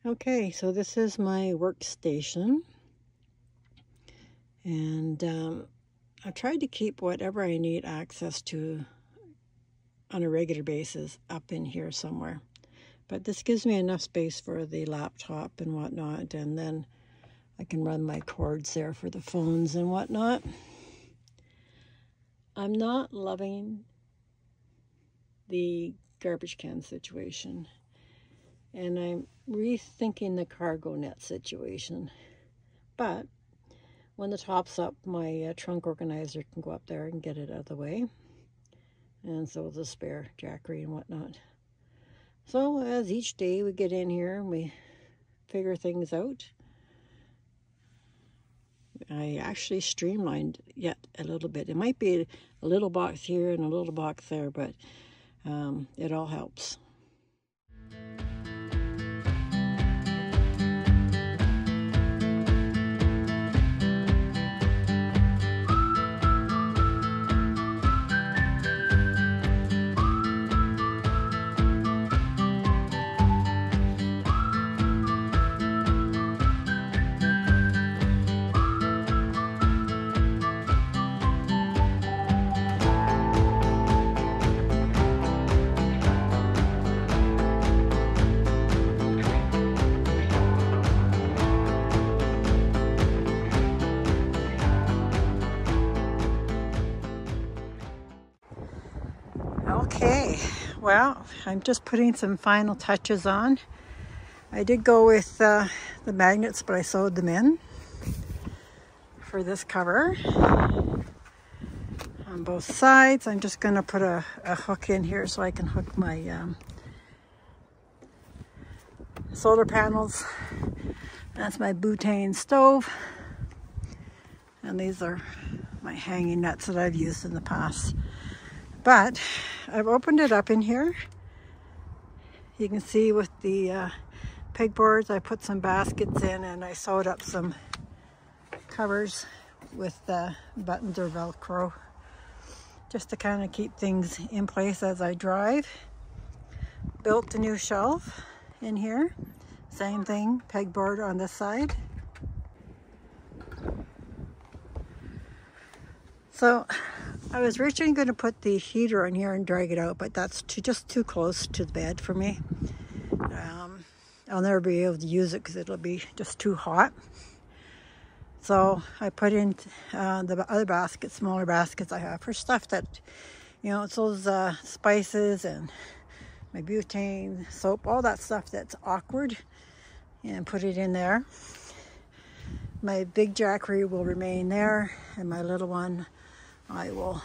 Okay, so this is my workstation, and I've tried to keep whatever I need access to on a regular basis up in here somewhere. But this gives me enough space for the laptop and whatnot, and then I can run my cords there for the phones and whatnot. I'm not loving the garbage can situation, and I'm rethinking the cargo net situation. But when the top's up, my trunk organizer can go up there and get it out of the way, and so the spare jackery and whatnot. So as each day we get in here and we figure things out, I actually streamlined yet a little bit. It might be a little box here and a little box there, but it all helps. Okay, well, I'm just putting some final touches on. I did go with the magnets, but I sewed them in for this cover on both sides. I'm just going to put a hook in here so I can hook my solar panels. That's my butane stove, and these are my hanging nets that I've used in the past. But I've opened it up in here. You can see with the pegboards, I put some baskets in, and I sewed up some covers with buttons or Velcro, just to kind of keep things in place as I drive. Built a new shelf in here. Same thing, pegboard on this side. So I was originally going to put the heater on here and drag it out, but that's just too close to the bed for me. I'll never be able to use it because it'll be just too hot. So I put in the other baskets, smaller baskets I have for stuff that, you know, it's those spices and my butane, soap, all that stuff that's awkward, and put it in there. My big jackery will remain there, and my little one, I will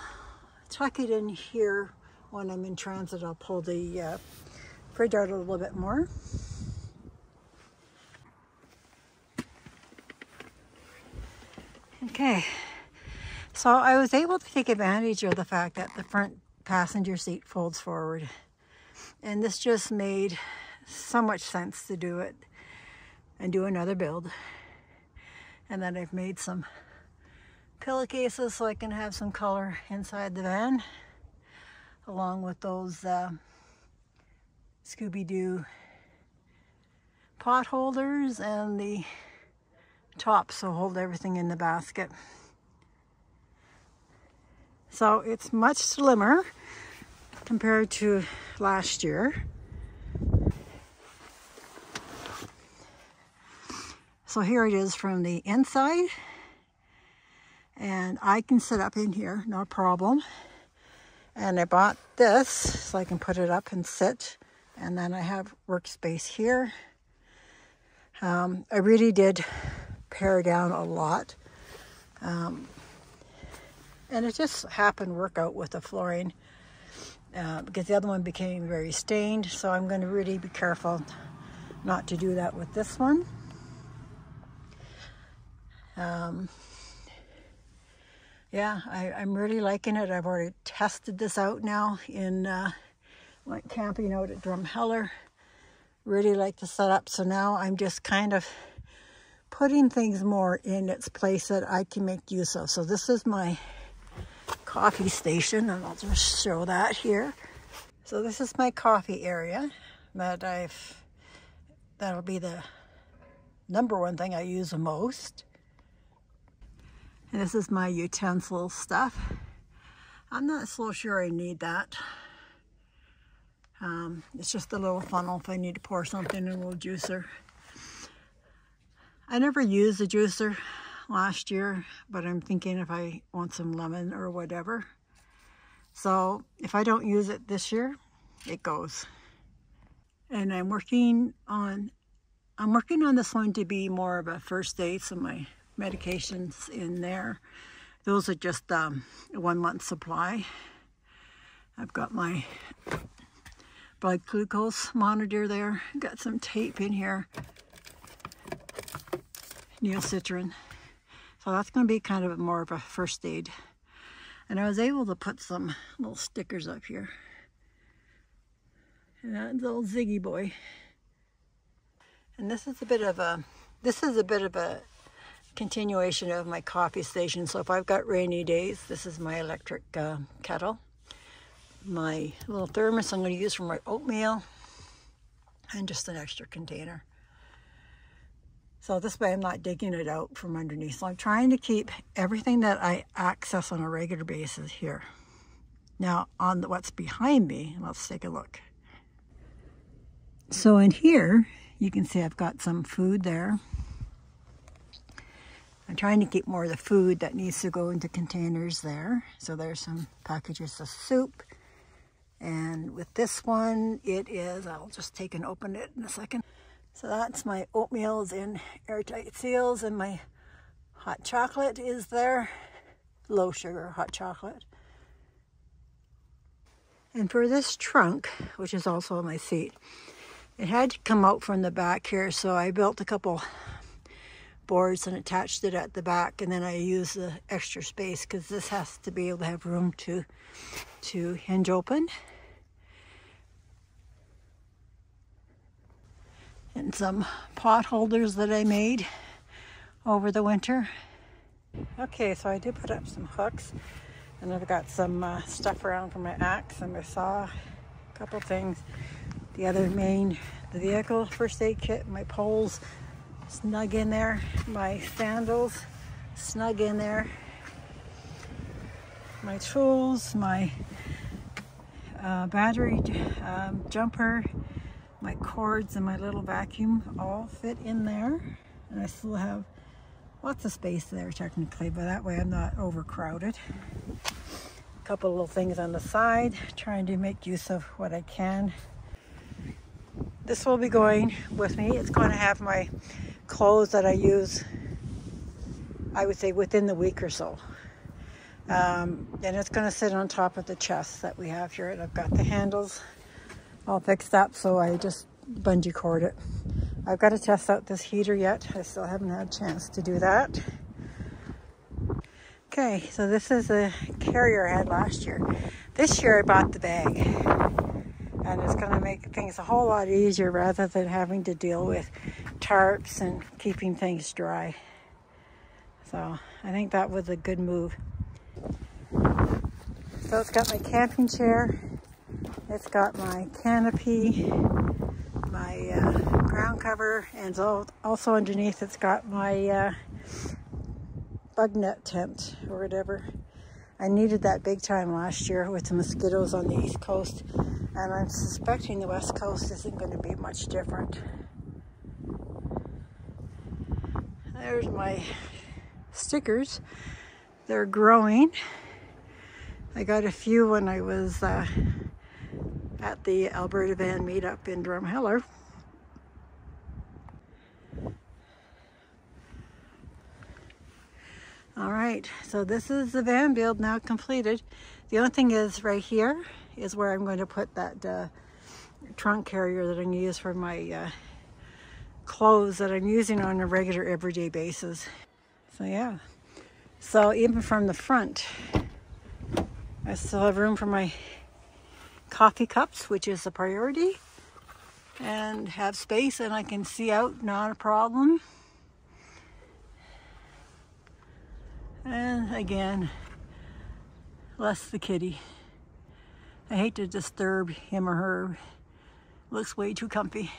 tuck it in here. When I'm in transit, I'll pull the fridge out a little bit more. Okay, so I was able to take advantage of the fact that the front passenger seat folds forward, and this just made so much sense to do it and do another build. And then I've made some pillowcases so I can have some color inside the van, along with those Scooby-Doo pot holders and the top, so hold everything in the basket. So it's much slimmer compared to last year. So here it is from the inside, and I can sit up in here, no problem. And I bought this so I can put it up and sit, and then I have workspace here. I really did pare down a lot, and it just happened to work out with the flooring because the other one became very stained, so I'm going to really be careful not to do that with this one. Yeah, I'm really liking it. I've already tested this out now in went camping out at Drumheller. Really like the setup, so now I'm just kind of putting things more in its place that I can make use of. So this is my coffee station, and I'll just show that here. So this is my coffee area that I've that'll be the number one thing I use the most. And this is my utensil stuff. I'm not so sure I need that. It's just a little funnel if I need to pour something in a little juicer. I never used a juicer last year, but I'm thinking if I want some lemon or whatever. So if I don't use it this year, it goes. And I'm working on this one to be more of a first aid, so my medications in there. Those are just a 1 month supply. I've got my blood glucose monitor there. Got some tape in here. Neocitrin. So that's going to be kind of more of a first aid. And I was able to put some little stickers up here. And that's the old Ziggy boy. And this is a bit of a continuation of my coffee station. So if I've got rainy days, this is my electric kettle. My little thermos I'm going to use for my oatmeal, and just an extra container. So this way I'm not digging it out from underneath. So I'm trying to keep everything that I access on a regular basis here. Now on what's behind me, let's take a look. So in here, you can see I've got some food there. I'm trying to keep more of the food that needs to go into containers there. So there's some packages of soup. And with this one, it is, I'll just take and open it in a second. So that's my oatmeals in airtight seals, and my hot chocolate is there. Low sugar hot chocolate. And for this trunk, which is also on my seat, it had to come out from the back here, so I built a couple boards and attached it at the back, and then I used the extra space because this has to be able to have room to hinge open. And some pot holders that I made over the winter. Okay, so I did put up some hooks, and I've got some stuff around for my axe and my saw, a couple things. The vehicle first aid kit, my poles snug in there, my sandals snug in there, my tools, my battery jumper, my cords, and my little vacuum all fit in there. And I still have lots of space there technically, but that way I'm not overcrowded. A couple little things on the side, trying to make use of what I can. This will be going with me. It's going to have my clothes that I use, I would say, within the week or so. And it's going to sit on top of the chest that we have here. And I've got the handles all fixed up, so I just bungee cord it. I've got to test out this heater yet. I still haven't had a chance to do that. Okay, so this is a carrier I had last year. This year I bought the bag, and it's going to make things a whole lot easier rather than having to deal with tarps and keeping things dry. So I think that was a good move. So it's got my camping chair, it's got my canopy, my ground cover, and also underneath it's got my bug net tent or whatever. I needed that big time last year with the mosquitoes on the East Coast, and I'm suspecting the West Coast isn't going to be much different. There's my stickers. They're growing. I got a few when I was at the Alberta Van meetup in Drumheller. All right, so this is the van build now completed. The only thing is right here is where I'm going to put that trunk carrier that I'm going to use for my clothes that I'm using on a regular everyday basis. So yeah, so even from the front, I still have room for my coffee cups, which is a priority, and have space, and I can see out, not a problem. And again, less the kitty. I hate to disturb him or her. Looks way too comfy.